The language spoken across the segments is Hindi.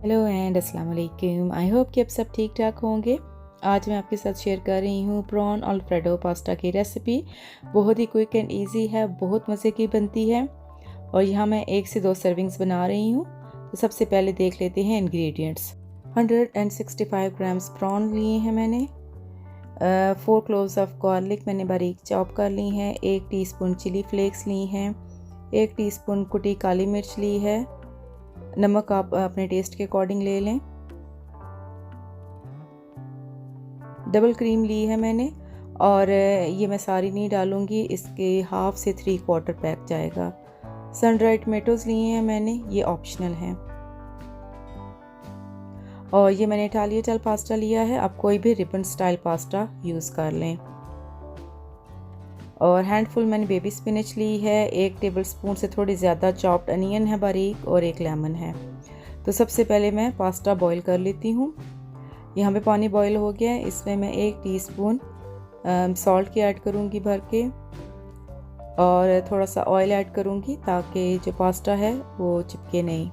हेलो एंड अस्सलाम वालेकुम। आई होप कि आप सब ठीक ठाक होंगे। आज मैं आपके साथ शेयर कर रही हूँ प्रॉन अल्फ्रेडो पास्ता की रेसिपी। बहुत ही क्विक एंड इजी है, बहुत मज़े की बनती है और यहाँ मैं 1 से 2 सर्विंग्स बना रही हूँ। तो सबसे पहले देख लेते हैं इंग्रेडिएंट्स। 165 ग्राम्स प्रॉन लिए हैं मैंने। 4 क्लोव्स ऑफ गार्लिक मैंने बारीक चॉप कर ली हैं। 1 टीस्पून चिली फ्लेक्स ली हैं। 1 टीस्पून कुटी काली मिर्च ली है। नमक आप अपने टेस्ट के अकॉर्डिंग ले लें। डबल क्रीम ली है मैंने और ये मैं सारी नहीं डालूंगी, इसके हाफ से 3/4 पैक जाएगा। सन ड्राइड टमेटोज़ लिए हैं मैंने, ये ऑप्शनल हैं। और ये मैंने इटालियन पास्ता लिया है, आप कोई भी रिबन स्टाइल पास्ता यूज़ कर लें। और हैंडफुल मैंने बेबी स्पिनच ली है। 1 टेबलस्पून से थोड़ी ज़्यादा चॉप्ड अनियन है बारीक और 1 लेमन है। तो सबसे पहले मैं पास्ता बॉईल कर लेती हूँ। यहाँ पे पानी बॉईल हो गया है, इसमें मैं 1 टीस्पून सॉल्ट की ऐड करूँगी भर के और थोड़ा सा ऑयल ऐड करूँगी ताकि जो पास्ता है वो चिपके नहीं।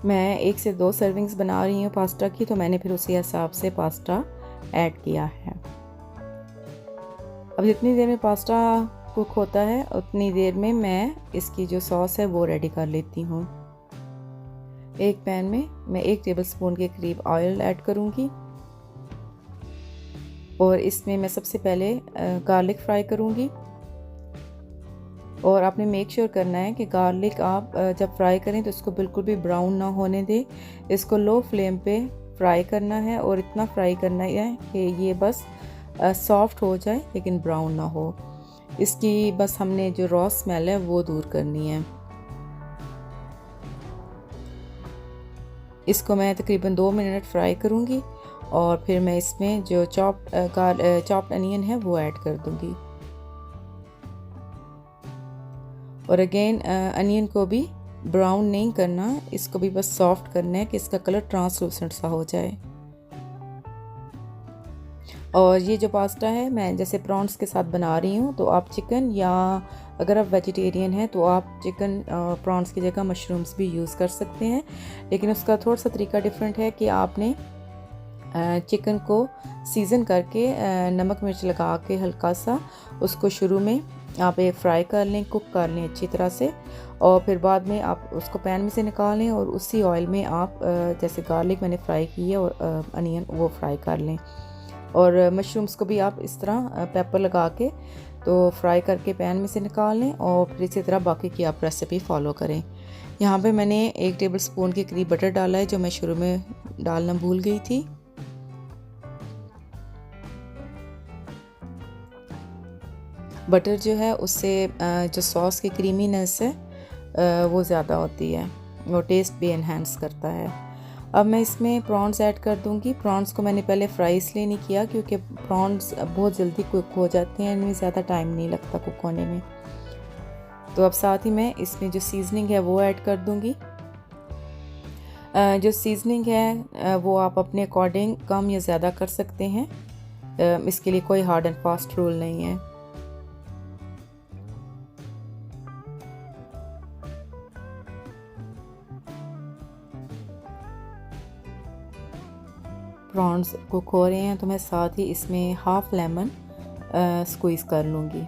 मैं 1 से 2 सर्विंग्स बना रही हूँ पास्ता की, तो मैंने फिर उसी हिसाब से पास्ता ऐड किया है। अब जितनी देर में पास्ता कुक होता है उतनी देर में मैं इसकी जो सॉस है वो रेडी कर लेती हूँ। एक पैन में मैं 1 टेबलस्पून के करीब ऑयल ऐड करूँगी और इसमें मैं सबसे पहले गार्लिक फ्राई करूँगी। और आपने मेक श्योर करना है कि गार्लिक आप जब फ्राई करें तो इसको बिल्कुल भी ब्राउन ना होने दें। इसको लो फ्लेम पे फ्राई करना है और इतना फ्राई करना है कि ये बस सॉफ्ट हो जाए लेकिन ब्राउन ना हो। इसकी बस हमने जो रॉ स्मेल है वो दूर करनी है। इसको मैं तकरीबन 2 मिनट फ्राई करूँगी और फिर मैं इसमें जो चॉप्ड अनियन है वो ऐड कर दूँगी। और अगेन अनियन को भी ब्राउन नहीं करना, इसको भी बस सॉफ्ट करना है कि इसका कलर ट्रांसलूसेंट सा हो जाए। और ये जो पास्ता है मैं जैसे प्रॉन्स के साथ बना रही हूँ, तो आप चिकन या अगर आप वेजिटेरियन हैं तो आप चिकन प्रॉन्स की जगह मशरूम्स भी यूज़ कर सकते हैं। लेकिन उसका थोड़ा सा तरीका डिफरेंट है कि आपने चिकन को सीज़न करके नमक मिर्च लगा के हल्का सा उसको शुरू में आप एक फ्राई कर लें, कुक कर लें अच्छी तरह से। और फिर बाद में आप उसको पैन में से निकाल लें और उसी ऑयल में आप जैसे गार्लिक मैंने फ्राई की है और अनियन वो फ्राई कर लें। और मशरूम्स को भी आप इस तरह पेपर लगा के तो फ्राई करके पैन में से निकाल लें और फिर इसी तरह बाकी की आप रेसिपी फॉलो करें। यहाँ पे मैंने 1 टेबलस्पून के करीब बटर डाला है, जो मैं शुरू में डालना भूल गई थी। बटर जो है उससे जो सॉस की क्रीमीनेस है वो ज़्यादा होती है, वो टेस्ट भी एनहांस करता है। अब मैं इसमें प्रॉन्स ऐड कर दूंगी। प्रॉन्स को मैंने पहले फ्राई इसलिए नहीं किया क्योंकि प्रॉन्स बहुत जल्दी कुक हो जाते हैं, इनमें ज़्यादा टाइम नहीं लगता कुक होने में। तो अब साथ ही मैं इसमें जो सीजनिंग है वो ऐड कर दूंगी। जो सीजनिंग है वो आप अपने अकॉर्डिंग कम या ज़्यादा कर सकते हैं। इसके लिए कोई हार्ड एंड फास्ट रूल नहीं है। प्रॉन्स कुक हो रहे हैं तो मैं साथ ही इसमें हाफ लेमन स्क्वीज़ कर लूँगी।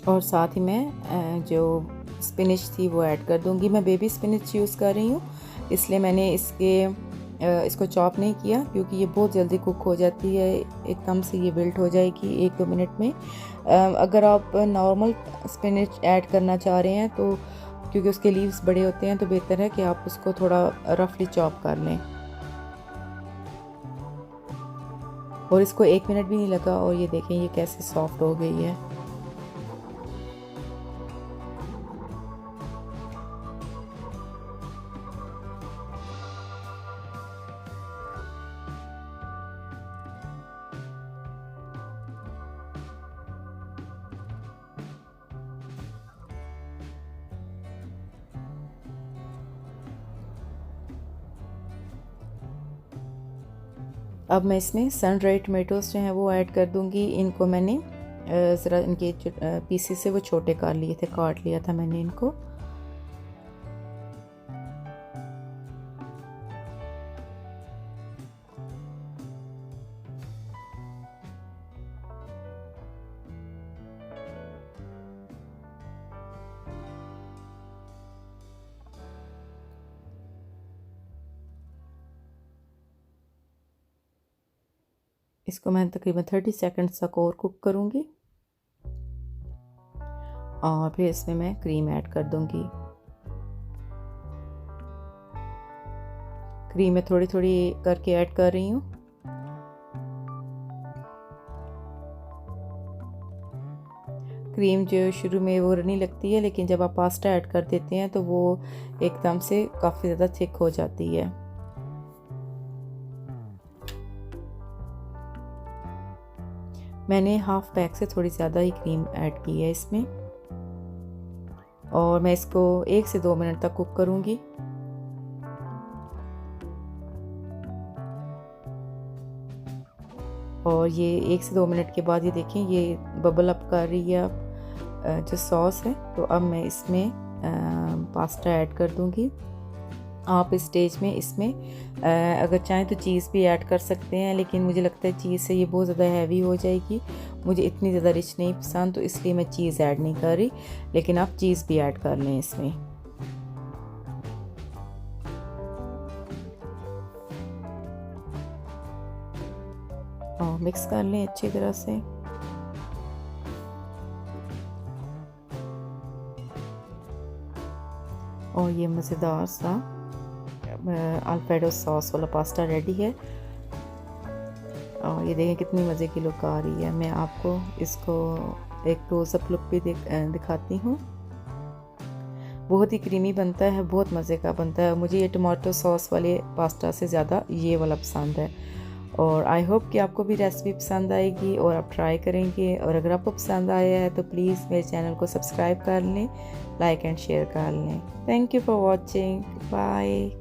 और साथ ही मैं जो स्पिनच थी वो ऐड कर दूँगी। मैं बेबी स्पिनच यूज़ कर रही हूँ, इसलिए मैंने इसको चॉप नहीं किया क्योंकि ये बहुत जल्दी कुक हो जाती है, एकदम से ये विल्ट हो जाएगी 1-2 मिनट में। अगर आप नॉर्मल स्पिनच ऐड करना चाह रहे हैं तो क्योंकि उसके लीव्स बड़े होते हैं तो बेहतर है कि आप उसको थोड़ा रफली चॉप कर लें। और इसको 1 मिनट भी नहीं लगा और ये देखें ये कैसे सॉफ्ट हो गई है। अब मैं इसमें सन ड्राइड टमेटोज़ जो हैं वो ऐड कर दूंगी। इनको मैंने ज़रा इनके पीसेस से वो छोटे कर लिए थे, काट लिया था मैंने इनको। इसको मैं तकरीबन 30 सेकंड्स तक और कुक करूँगी और फिर इसमें मैं क्रीम ऐड कर दूँगी। क्रीम मैं थोड़ी थोड़ी करके ऐड कर रही हूँ। क्रीम जो शुरू में वो नहीं लगती है, लेकिन जब आप पास्ता ऐड कर देते हैं तो वो एकदम से काफ़ी ज़्यादा थिक हो जाती है। मैंने हाफ पैक से थोड़ी ज़्यादा ही क्रीम ऐड की है इसमें और मैं इसको 1 से 2 मिनट तक कुक करूँगी। और ये 1 से 2 मिनट के बाद ये देखें ये बबल अप कर रही है अब जो सॉस है। तो अब मैं इसमें पास्ता ऐड कर दूँगी। आप इस स्टेज में इसमें अगर चाहें तो चीज़ भी ऐड कर सकते हैं, लेकिन मुझे लगता है चीज़ से ये बहुत ज़्यादा हैवी हो जाएगी, मुझे इतनी ज़्यादा रिच नहीं पसंद, तो इसलिए मैं चीज़ ऐड नहीं कर रही। लेकिन आप चीज़ भी ऐड कर लें इसमें। और मिक्स कर लें अच्छी तरह से। और ये मज़ेदार सा अल्फ्रेडो सॉस वाला पास्ता रेडी है। और ये देखें कितनी मज़े की लुक आ रही है। मैं आपको इसको एक क्लोज़अप लुक भी दिखाती हूँ। बहुत ही क्रीमी बनता है, बहुत मज़े का बनता है। मुझे ये टमाटो सॉस वाले पास्ता से ज़्यादा ये वाला पसंद है। और आई होप कि आपको भी रेसिपी पसंद आएगी और आप ट्राई करेंगे। और अगर आपको पसंद आया है तो प्लीज़ मेरे चैनल को सब्सक्राइब कर लें, लाइक एंड शेयर कर लें। Thank you for watching, bye.